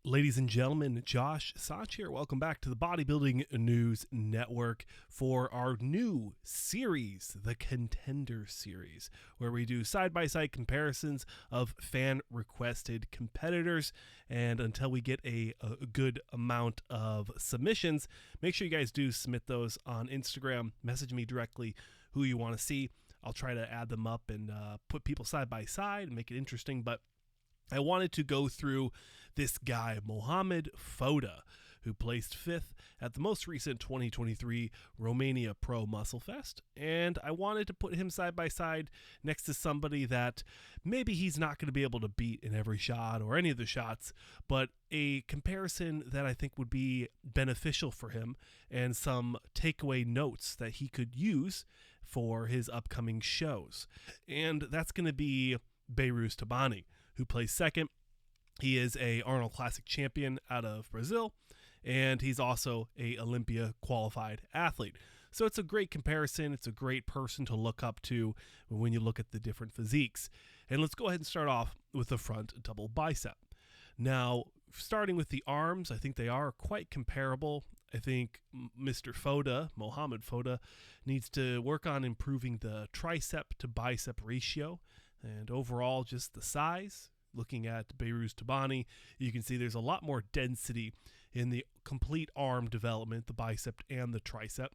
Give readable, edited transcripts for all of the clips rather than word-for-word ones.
Ladies and gentlemen, Josh Sach here. Welcome back to the Bodybuilding News Network for our new series, the Contender series, where we do side-by-side comparisons of fan-requested competitors. And until we get a good amount of submissions, make sure you guys do submit those on Instagram. Message me directly who you want to see. I'll try to add them up and put people side by side and make it interesting, but I wanted to go through this guy, MOHAMED FODA, who placed 5th at the most recent 2023 Romania Pro Muscle Fest, and I wanted to put him side by side next to somebody that maybe he's not going to be able to beat in every shot or any of the shots, but a comparison that I think would be beneficial for him and some takeaway notes that he could use for his upcoming shows. And that's going to be BEHROOZ TABANI, who placed 2nd. He is a Arnold Classic champion out of Brazil, and he's also a Olympia qualified athlete. So it's a great comparison. It's a great person to look up to when you look at the different physiques. And let's go ahead and start off with the front double bicep. Now, starting with the arms, I think they are quite comparable. I think Mr. FODA, MOHAMED FODA, needs to work on improving the tricep to bicep ratio and overall just the size. Looking at BEHROOZ TABANI, you can see there's a lot more density in the complete arm development, the bicep and the tricep,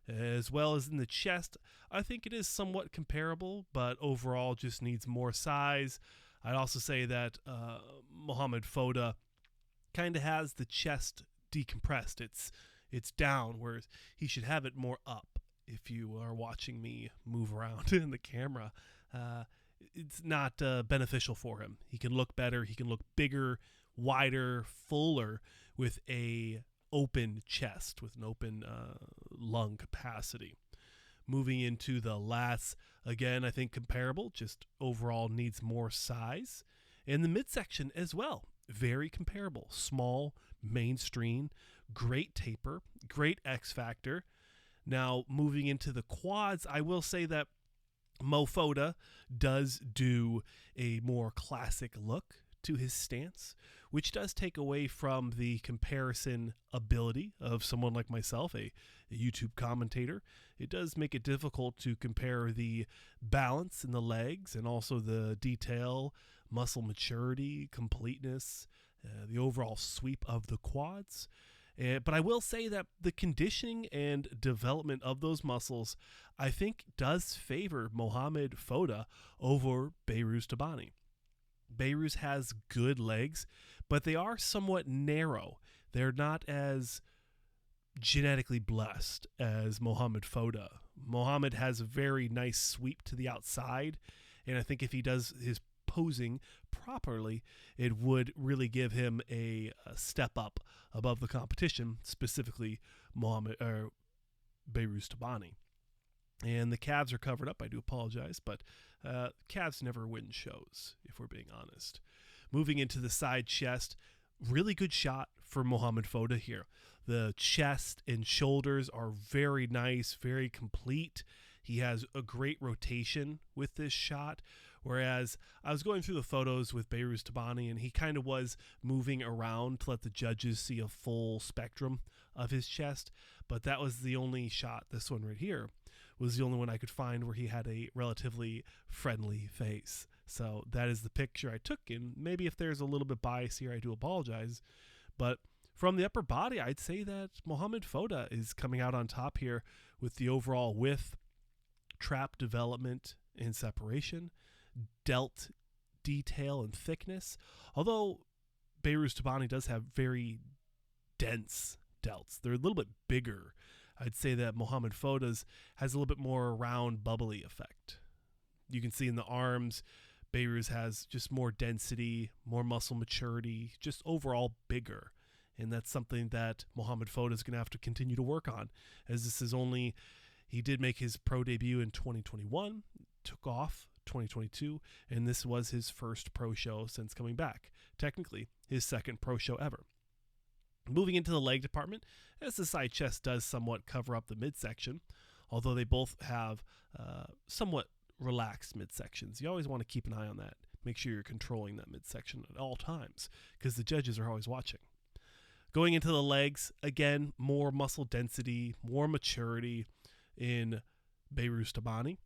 as well as in the chest. I think it is somewhat comparable, but overall just needs more size. I'd also say that MOHAMED FODA kind of has the chest decompressed. It's down, whereas he should have it more up. If you are watching me move around in the camera, it's not beneficial for him. He can look better. He can look bigger, wider, fuller with a open chest, with an open lung capacity. Moving into the lats, again, I think comparable, just overall needs more size. And the midsection as well, very comparable. Small, mainstream, great taper, great X factor. Now, moving into the quads, I will say that MoFoda does do a more classic look to his stance, which does take away from the comparison ability of someone like myself, a YouTube commentator. It does make it difficult to compare the balance in the legs and also the detail, muscle maturity, completeness, the overall sweep of the quads. But I will say that the conditioning and development of those muscles, I think, does favor MOHAMED FODA over BEHROOZ TABANI. BEHROOZ has good legs, but they are somewhat narrow. They're not as genetically blessed as MOHAMED FODA. MOHAMED has a very nice sweep to the outside, and I think if he does his posing properly, it would really give him a step up above the competition, specifically BEHROOZ TABANI. And the calves are covered up. I do apologize, but calves never win shows, if we're being honest. Moving into the side chest, really good shot for MOHAMED FODA here. The chest and shoulders are very nice, very complete. He has a great rotation with this shot, whereas I was going through the photos with BEHROOZ TABANI, and he kind of was moving around to let the judges see a full spectrum of his chest, but that was the only shot. This one right here was the only one I could find where he had a relatively friendly face. So that is the picture I took, and maybe if there's a little bit bias here, I do apologize. But from the upper body, I'd say that MOHAMED FODA is coming out on top here with the overall width, trap development and separation, delt detail and thickness. Although BEHROOZ TABANI does have very dense delts. They're a little bit bigger. I'd say that MOHAMED FODA's has a little bit more round, bubbly effect. You can see in the arms, BEHROOZ has just more density, more muscle maturity, just overall bigger. And that's something that MOHAMED FODA is going to have to continue to work on, as this is only, he did make his pro debut in 2021, took off 2022, and this was his first pro show since coming back. Technically, his second pro show ever. Moving into the leg department, as the side chest does somewhat cover up the midsection, although they both have somewhat relaxed midsections. You always want to keep an eye on that. make sure you're controlling that midsection at all times because the judges are always watching. Going into the legs, again, more muscle density, more maturity in BEHROOZ TABANI.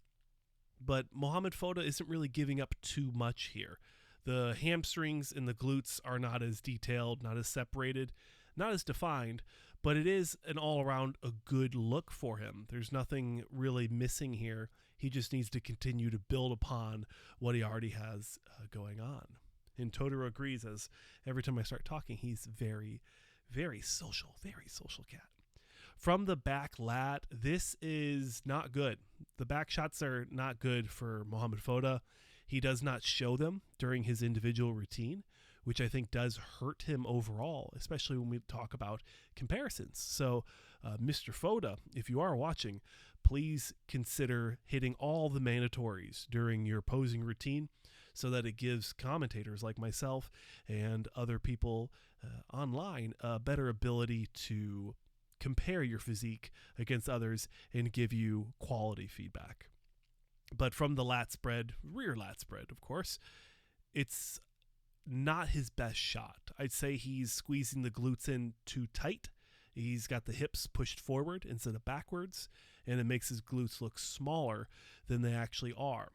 But MOHAMED FODA isn't really giving up too much here. The hamstrings and the glutes are not as detailed, not as separated, not as defined, but it is an all-around a good look for him. There's nothing really missing here. He just needs to continue to build upon what he already has going on. And Totoro agrees, as every time I start talking, he's very social cat. From the back lat, this is not good. The back shots are not good for MOHAMED FODA. He does not show them during his individual routine, which I think does hurt him overall, especially when we talk about comparisons. So, Mr. FODA, if you are watching, please consider hitting all the mandatories during your posing routine so that it gives commentators like myself and other people online a better ability to compare your physique against others and give you quality feedback. But from the lat spread, rear lat spread, of course, it's not his best shot. I'd say he's squeezing the glutes in too tight. He's got the hips pushed forward instead of backwards, and it makes his glutes look smaller than they actually are.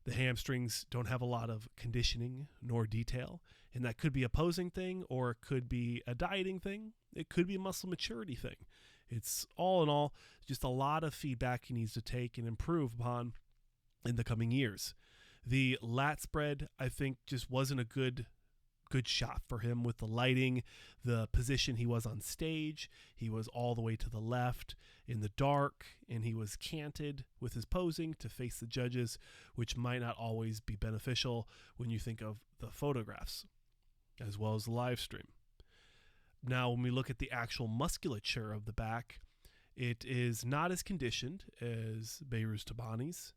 The hamstrings don't have a lot of conditioning nor detail, and that could be a posing thing, or it could be a dieting thing. It could be a muscle maturity thing. It's all in all just a lot of feedback he needs to take and improve upon in the coming years. The lat spread, I think, just wasn't a good shot for him with the lighting, the position he was on stage. He was all the way to the left in the dark, and he was canted with his posing to face the judges, which might not always be beneficial when you think of the photographs as well as the live stream. Now, when we look at the actual musculature of the back, it is not as conditioned as BEHROOZ TABANI's,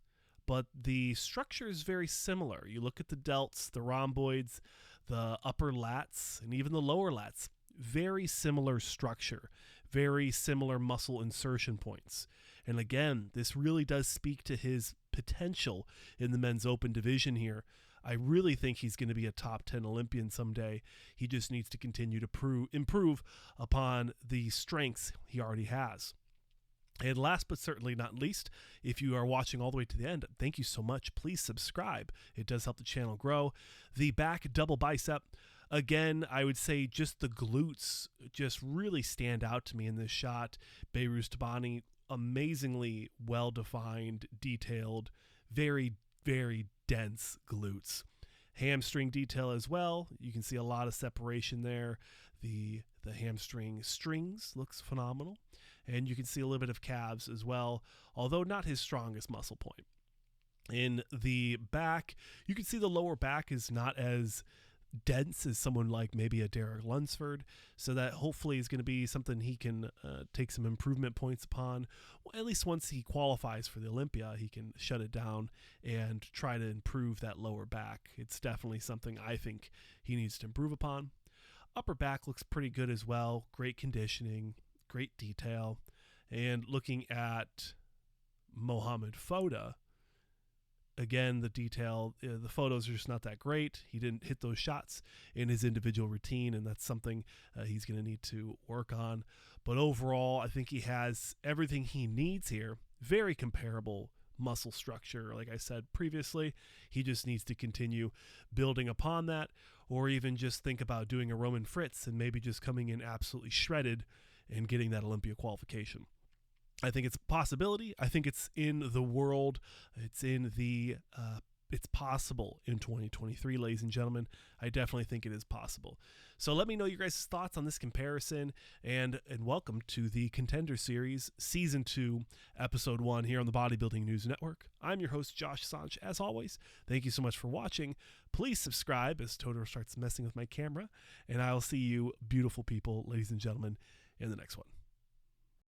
but the structure is very similar. You look at the delts, the rhomboids, the upper lats, and even the lower lats. Very similar structure, very similar muscle insertion points. And again, this really does speak to his potential in the men's open division here. I really think he's going to be a top 10 Olympian someday. He just needs to continue to improve upon the strengths he already has. And last but certainly not least, if you are watching all the way to the end, thank you so much. Please subscribe. It does help the channel grow. The back double bicep, again, I would say just the glutes just really stand out to me in this shot. BEHROOZ TABANI, amazingly well-defined, detailed, very dense glutes. Hamstring detail as well. You can see a lot of separation there. The hamstring strings looks phenomenal. And you can see a little bit of calves as well, although not his strongest muscle point. In the back, you can see the lower back is not as dense as someone like maybe a Derek Lunsford, so that hopefully is going to be something he can take some improvement points upon. Well, at least once he qualifies for the Olympia, he can shut it down and try to improve that lower back. It's definitely something I think he needs to improve upon. Upper back looks pretty good as well. Great conditioning, great detail. And looking at MOHAMED FODA, again, the detail, the photos are just not that great. He didn't hit those shots in his individual routine, and that's something he's going to need to work on. But overall, I think he has everything he needs here. Very comparable muscle structure, like I said previously. He just needs to continue building upon that, or even just think about doing a Roman Fritz and maybe just coming in absolutely shredded and getting that Olympia qualification. I think it's a possibility. I think it's in the world. It's possible in 2023, ladies and gentlemen. I definitely think it is possible. So let me know your guys' thoughts on this comparison, and welcome to the Contender Series, Season 2, Episode 1 here on the Bodybuilding News Network. I'm your host, Josh Sanch. As always, thank you so much for watching. Please subscribe as Totoro starts messing with my camera, and I'll see you beautiful people, ladies and gentlemen, in the next one.